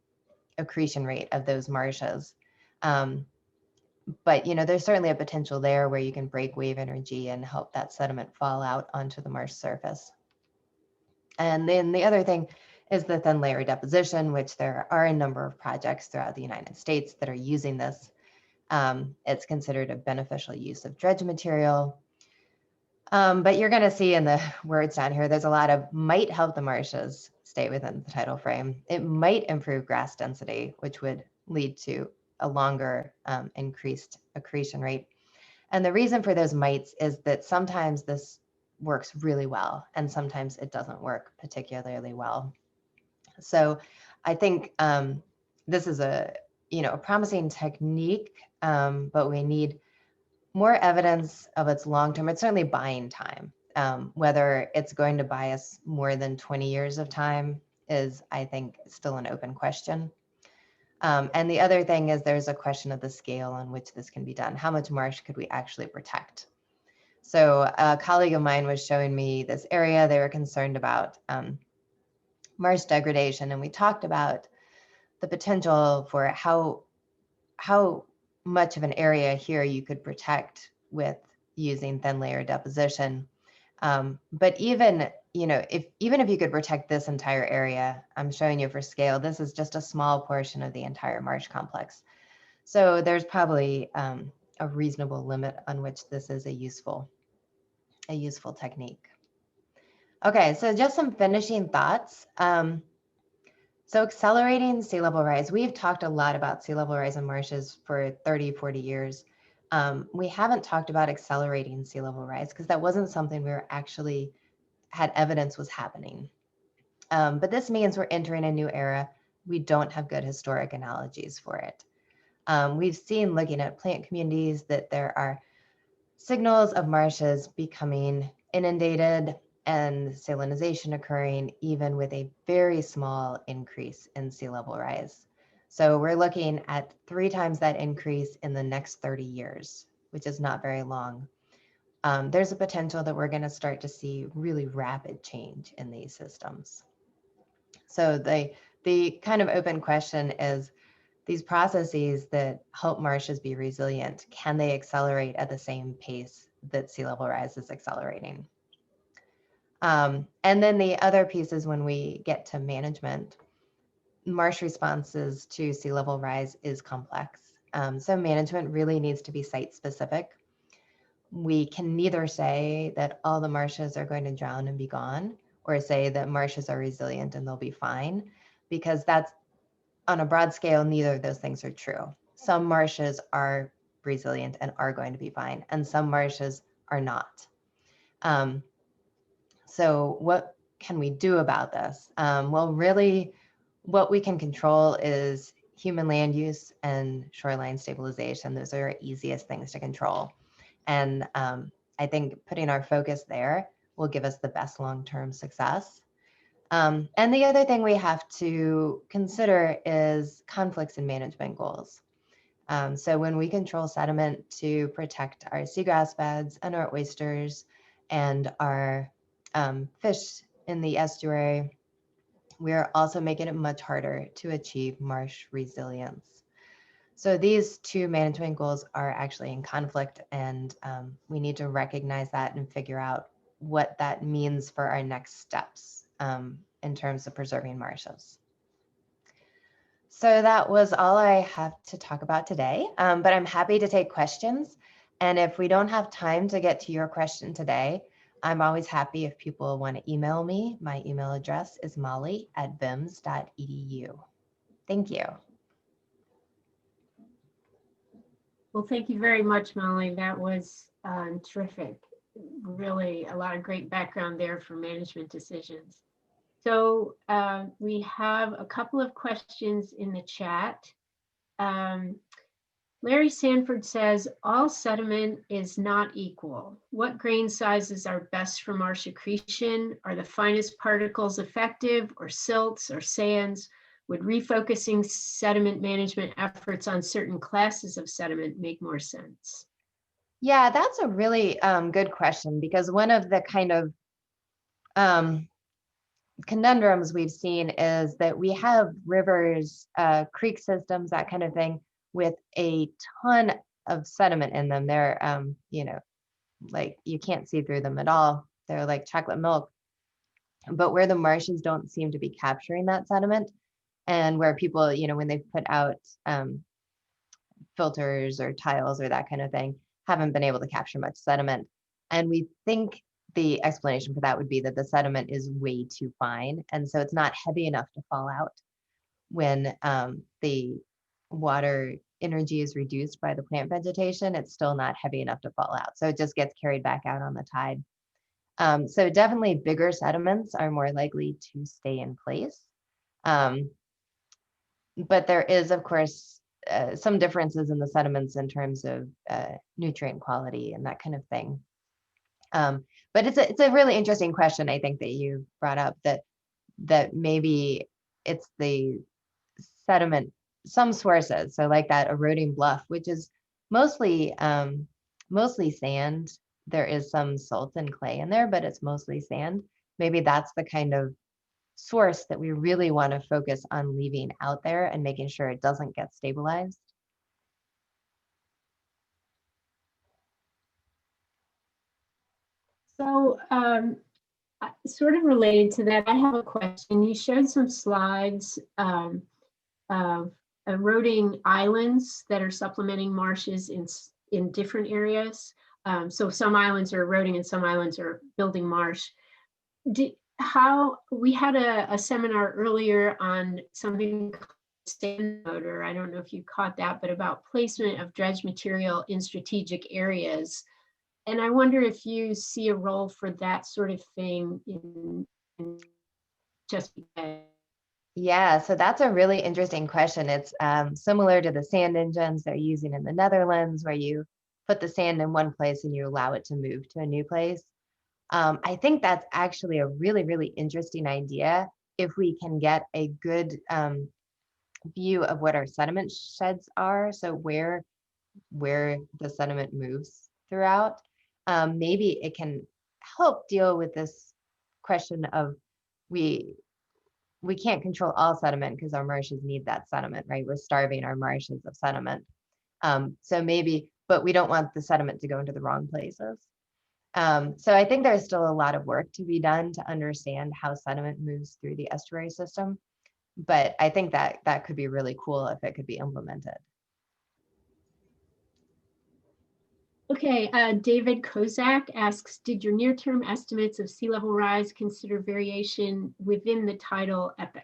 accretion rate of those marshes. But there's certainly a potential there where you can break wave energy and help that sediment fall out onto the marsh surface. And then the other thing is the thin layer deposition, which there are a number of projects throughout the United States that are using this. It's considered a beneficial use of dredge material. But you're going to see in the words down here, there's a lot of might help the marshes stay within the tidal frame. It might improve grass density, which would lead to a longer increased accretion rate. And the reason for those mights is that sometimes this works really well, and sometimes it doesn't work particularly well. So I think this is a promising technique, but we need more evidence of its long-term. It's certainly buying time. Whether it's going to buy us more than 20 years of time is, I think, still an open question. And the other thing is there's a question of the scale on which this can be done. How much marsh could we actually protect? So a colleague of mine was showing me this area. They were concerned about marsh degradation, and we talked about the potential for how much of an area here you could protect with using thin layer deposition. But even if you could protect this entire area, I'm showing you for scale, this is just a small portion of the entire marsh complex. So there's probably a reasonable limit on which this is a useful technique. Okay, so just some finishing thoughts. So accelerating sea level rise, we've talked a lot about sea level rise in marshes for 30, 40 years. We haven't talked about accelerating sea level rise because that wasn't something we were actually had evidence was happening. But this means we're entering a new era. We don't have good historic analogies for it. We've seen, looking at plant communities, that there are signals of marshes becoming inundated and salinization occurring even with a very small increase in sea level rise. So we're looking at 3 times that increase in the next 30 years, which is not very long. There's a potential that we're going to start to see really rapid change in these systems. So the kind of open question is, these processes that help marshes be resilient, can they accelerate at the same pace that sea level rise is accelerating? And then the other piece is when we get to management, marsh responses to sea level rise is complex. So management really needs to be site specific. We can neither say that all the marshes are going to drown and be gone, or say that marshes are resilient and they'll be fine, because that's, on a broad scale, neither of those things are true. Some marshes are resilient and are going to be fine, and some marshes are not. So what can we do about this? Well, really, what we can control is human land use and shoreline stabilization. Those are our easiest things to control. And I think putting our focus there will give us the best long-term success. And the other thing we have to consider is conflicts in management goals. So when we control sediment to protect our seagrass beds and our oysters and our fish in the estuary, we are also making it much harder to achieve marsh resilience. So these two management goals are actually in conflict, and we need to recognize that and figure out what that means for our next steps in terms of preserving marshes. So that was all I have to talk about today, but I'm happy to take questions. And if we don't have time to get to your question today, I'm always happy if people want to email me. My email address is molly@vims.edu. Thank you. Well, thank you very much, Molly. That was terrific. Really a lot of great background there for management decisions. So we have a couple of questions in the chat. Larry Sanford says, all sediment is not equal. What grain sizes are best for marsh accretion? Are the finest particles effective, or silts or sands? Would refocusing sediment management efforts on certain classes of sediment make more sense? Yeah, that's a really good question, because one of the kind of conundrums we've seen is that we have rivers, creek systems, that kind of thing, with a ton of sediment in them. They're, you know, like you can't see through them at all. They're like chocolate milk. But where the marshes don't seem to be capturing that sediment, and where people, you know, when they've put out filters or tiles or that kind of thing, haven't been able to capture much sediment. And we think the explanation for that would be that the sediment is way too fine. And so it's not heavy enough to fall out when the water energy is reduced by the plant vegetation. It's still not heavy enough to fall out. So it just gets carried back out on the tide. So definitely bigger sediments are more likely to stay in place. But there is, of course, some differences in the sediments in terms of nutrient quality and that kind of thing. But it's a really interesting question, I think, that you brought up, that maybe it's the sediment, some sources, so like that eroding bluff, which is mostly mostly sand. There is some salt and clay in there, but it's mostly sand. Maybe that's the kind of source that we really want to focus on leaving out there and making sure it doesn't get stabilized. So sort of related to that, I have a question. You showed some slides of eroding islands that are supplementing marshes in different areas. So some islands are eroding and some islands are building marsh. How we had a seminar earlier on something called sand motor. I don't know if you caught that, but about placement of dredge material in strategic areas. And I wonder if you see a role for that sort of thing in Chesapeake Bay. Yeah, so that's a really interesting question. It's similar to the sand engines they're using in the Netherlands, where you put the sand in one place and you allow it to move to a new place. I think that's actually a really, really interesting idea if we can get a good view of what our sediment sheds are, so where the sediment moves throughout. Maybe it can help deal with this question of we can't control all sediment because our marshes need that sediment, right? We're starving our marshes of sediment. So maybe, but we don't want the sediment to go into the wrong places. So I think there's still a lot of work to be done to understand how sediment moves through the estuary system. But I think that could be really cool if it could be implemented. Okay, David Kozak asks, did your near-term estimates of sea level rise consider variation within the tidal epoch?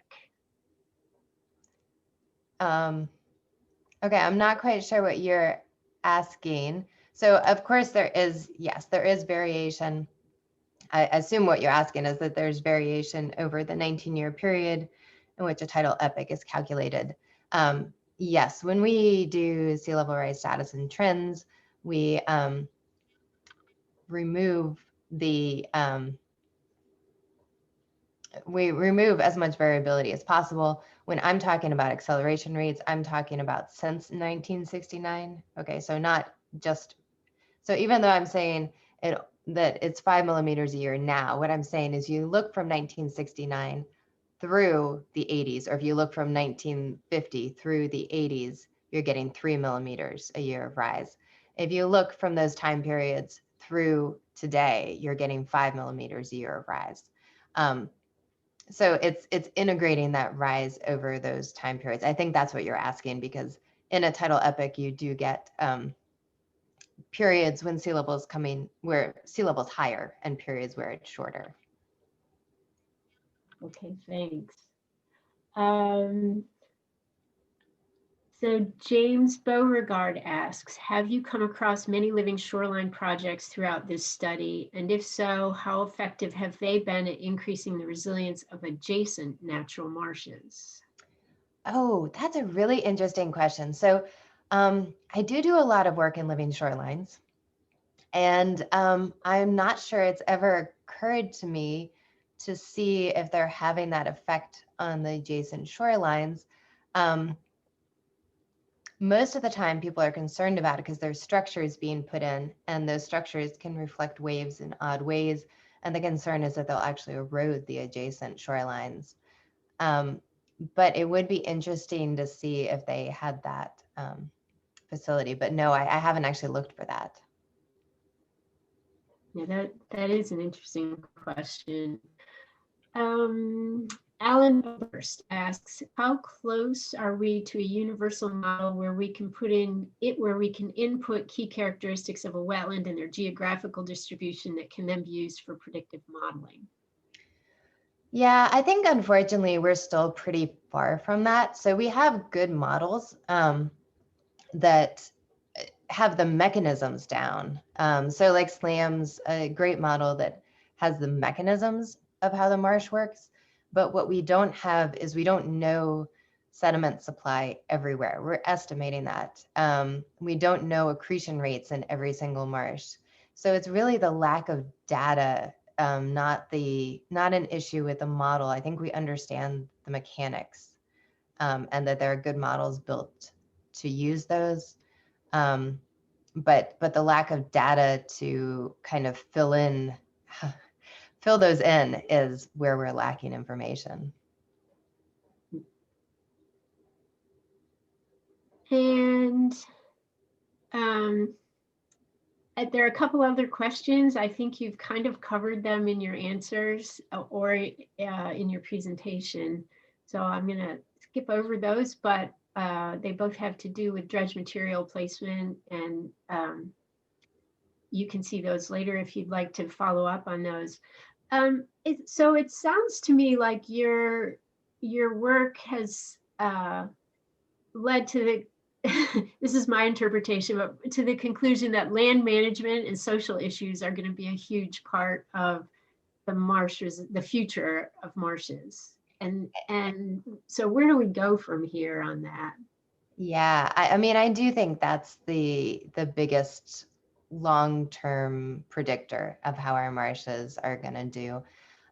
Okay, I'm not quite sure what you're asking. So of course there is, yes, there is variation. I assume what you're asking is that there's variation over the 19-year period in which a tidal epoch is calculated. Yes, when we do sea level rise status and trends, we remove we remove as much variability as possible. When I'm talking about acceleration rates, I'm talking about since 1969. Okay, so not just, so even though I'm saying that it's 5 millimeters a year now, what I'm saying is you look from 1969 through the 80s, or if you look from 1950 through the 80s, you're getting 3 millimeters a year of rise. If you look from those time periods through today, you're getting 5 millimeters a year of rise. So it's integrating that rise over those time periods. I think that's what you're asking, because in a tidal epoch, you do get periods when sea level is coming, where sea level is higher, and periods where it's shorter. Okay, thanks. So James Beauregard asks, have you come across many living shoreline projects throughout this study? And if so, how effective have they been at increasing the resilience of adjacent natural marshes? Oh, that's a really interesting question. So I do a lot of work in living shorelines, and I'm not sure it's ever occurred to me to see if they're having that effect on the adjacent shorelines. Most of the time people are concerned about it because there's structures being put in, and those structures can reflect waves in odd ways. And the concern is that they'll actually erode the adjacent shorelines. But it would be interesting to see if they had that facility. But no, I haven't actually looked for that. Yeah, that is an interesting question. Alan Burst asks, how close are we to a universal model where we can input key characteristics of a wetland and their geographical distribution that can then be used for predictive modeling? Yeah, I think unfortunately we're still pretty far from that. So we have good models that have the mechanisms down. So like SLAM's a great model that has the mechanisms of how the marsh works. But what we don't have is we don't know sediment supply everywhere. We're estimating that. We don't know accretion rates in every single marsh. So it's really the lack of data, not an issue with the model. I think we understand the mechanics, and that there are good models built to use those. But the lack of data to kind of fill those in is where we're lacking information. And there are a couple other questions. I think you've kind of covered them in your answers or in your presentation. So I'm going to skip over those, but they both have to do with dredge material placement, and you can see those later if you'd like to follow up on those. So it sounds to me like your work has led to the this is my interpretation, but to the conclusion that land management and social issues are going to be a huge part of the marshes, the future of marshes. And so where do we go from here on that? Yeah, I mean, I do think that's the biggest long-term predictor of how our marshes are going to do.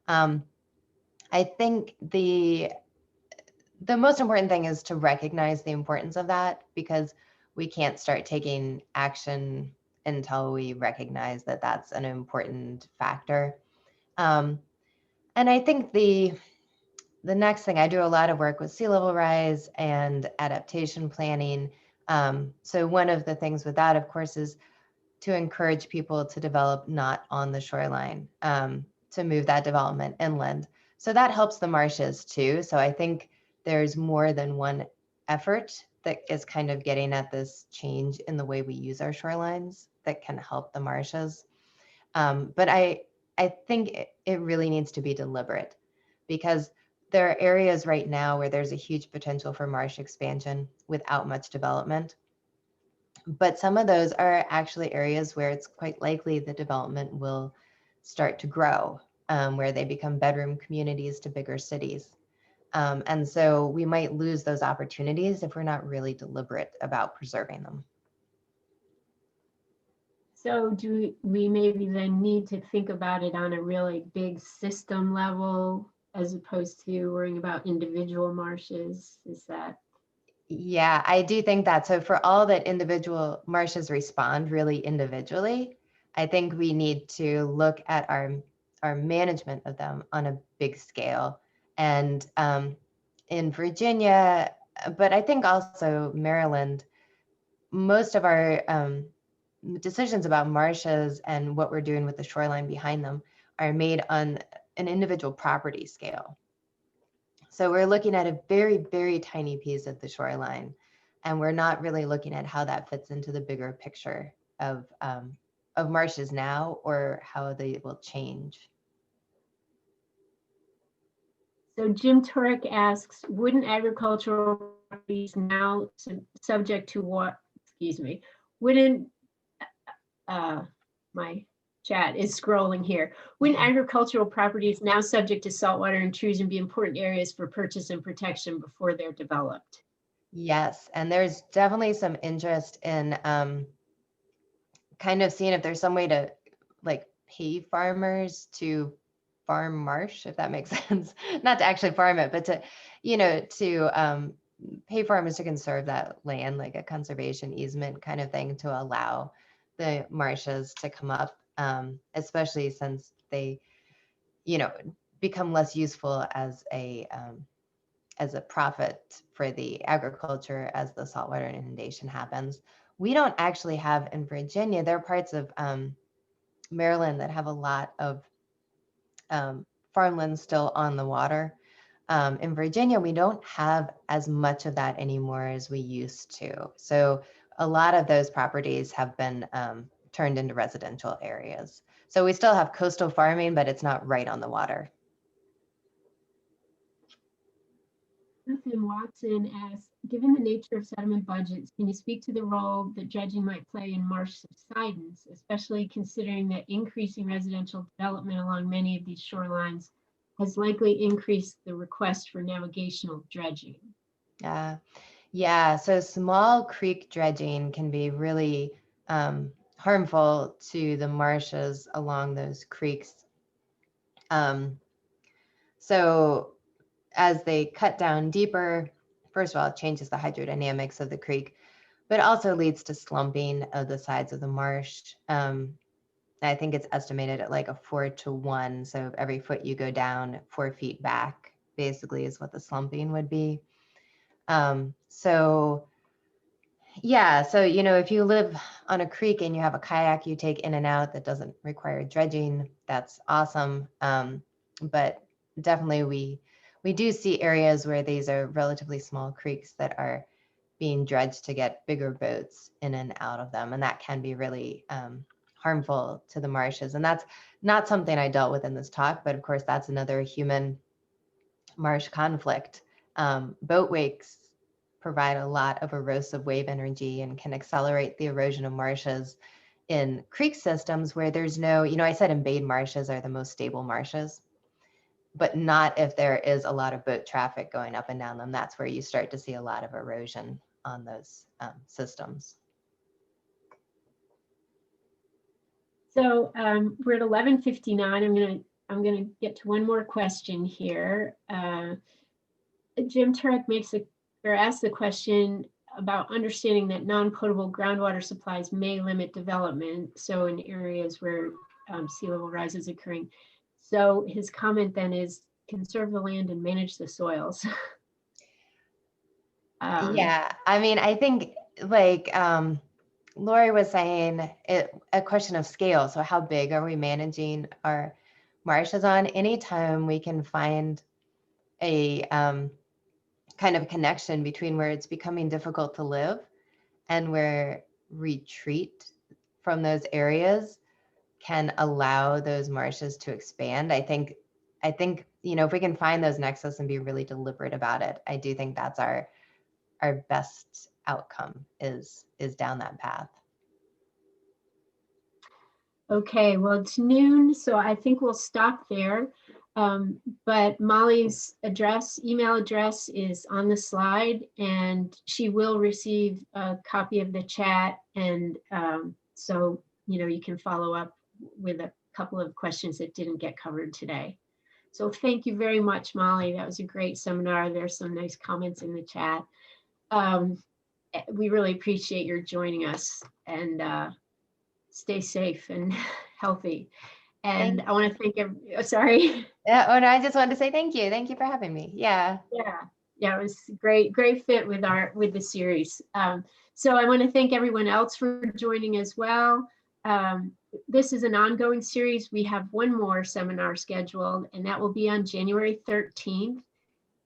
I think the most important thing is to recognize the importance of that, because we can't start taking action until we recognize that that's an important factor. And I think the next thing, I do a lot of work with sea level rise and adaptation planning. So one of the things with that, of course, is to encourage people to develop not on the shoreline, to move that development inland. So that helps the marshes too. So I think there's more than one effort that is kind of getting at this change in the way we use our shorelines that can help the marshes. But I think it really needs to be deliberate, because there are areas right now where there's a huge potential for marsh expansion without much development. But some of those are actually areas where it's quite likely the development will start to grow, where they become bedroom communities to bigger cities. And so we might lose those opportunities if we're not really deliberate about preserving them. So do we maybe then need to think about it on a really big system level as opposed to worrying about individual marshes? Is that? Yeah, I do think that. So for all that individual marshes respond really individually, I think we need to look at our management of them on a big scale. And in Virginia, but I think also Maryland, most of our decisions about marshes and what we're doing with the shoreline behind them are made on an individual property scale. So we're looking at a very, very tiny piece of the shoreline, and we're not really looking at how that fits into the bigger picture of marshes now or how they will change. So Jim Turek asks, wouldn't agricultural properties now subject to what, excuse me, wouldn't, my chat is scrolling here. Wouldn't agricultural properties now subject to saltwater intrusion be important areas for purchase and protection before they're developed? Yes, and there's definitely some interest in kind of seeing if there's some way to like pay farmers to farm marsh, if that makes sense. Not to actually farm it, but to, to pay farmers to conserve that land, like a conservation easement kind of thing to allow the marshes to come up, especially since they, become less useful as a profit for the agriculture as the saltwater inundation happens. We don't actually have in Virginia, there are parts of Maryland that have a lot of farmland still on the water. In Virginia, we don't have as much of that anymore as we used to. So a lot of those properties have been turned into residential areas. So we still have coastal farming, but it's not right on the water. Nathan Watson asks, given the nature of sediment budgets, can you speak to the role that dredging might play in marsh subsidence, especially considering that increasing residential development along many of these shorelines has likely increased the request for navigational dredging? Yeah, so small creek dredging can be really harmful to the marshes along those creeks. So as they cut down deeper, first of all, it changes the hydrodynamics of the creek, but also leads to slumping of the sides of the marsh. I think it's estimated at like a 4-to-1. So every foot you go down 4 feet back, basically is what the slumping would be. So if you live on a creek and you have a kayak you take in and out that doesn't require dredging, that's awesome. But definitely we do see areas where these are relatively small creeks that are being dredged to get bigger boats in and out of them. And that can be really harmful to the marshes. And that's not something I dealt with in this talk, but of course, that's another human marsh conflict. Boat wakes provide a lot of erosive wave energy and can accelerate the erosion of marshes in creek systems where there's no, I said embayed marshes are the most stable marshes, but not if there is a lot of boat traffic going up and down them. That's where you start to see a lot of erosion on those systems. So we're at 11:59. I'm gonna get to one more question here. Jim Turek asks the question about understanding that non-potable groundwater supplies may limit development. So in areas where sea level rise is occurring. So his comment then is conserve the land and manage the soils. Yeah, I mean, I think like Lori was saying, a question of scale. So how big are we managing our marshes on? Anytime we can find a kind of connection between where it's becoming difficult to live and where retreat from those areas can allow those marshes to expand. I think, if we can find those nexus and be really deliberate about it, I do think that's our best outcome is down that path. Okay, well, it's noon, so I think we'll stop there. But Molly's email address is on the slide, and she will receive a copy of the chat. And so, you can follow up with a couple of questions that didn't get covered today. So thank you very much, Molly. That was a great seminar. There's some nice comments in the chat. We really appreciate your joining us, and stay safe and healthy. And I want to thank sorry. Yeah, oh no, I just wanted to say thank you. Thank you for having me. Yeah. Yeah, it was great fit with the series. So I want to thank everyone else for joining as well. This is an ongoing series. We have one more seminar scheduled, and that will be on January 13th.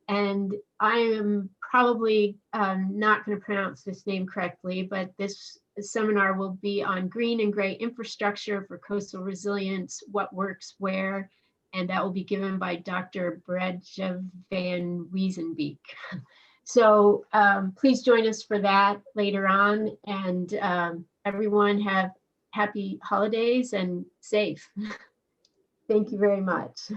And I am probably not going to pronounce this name correctly, but this seminar will be on green and gray infrastructure for coastal resilience, what works where, and that will be given by Dr. Bredje van Weesenbeek. So please join us for that later on, and everyone have happy holidays and safe. Thank you very much.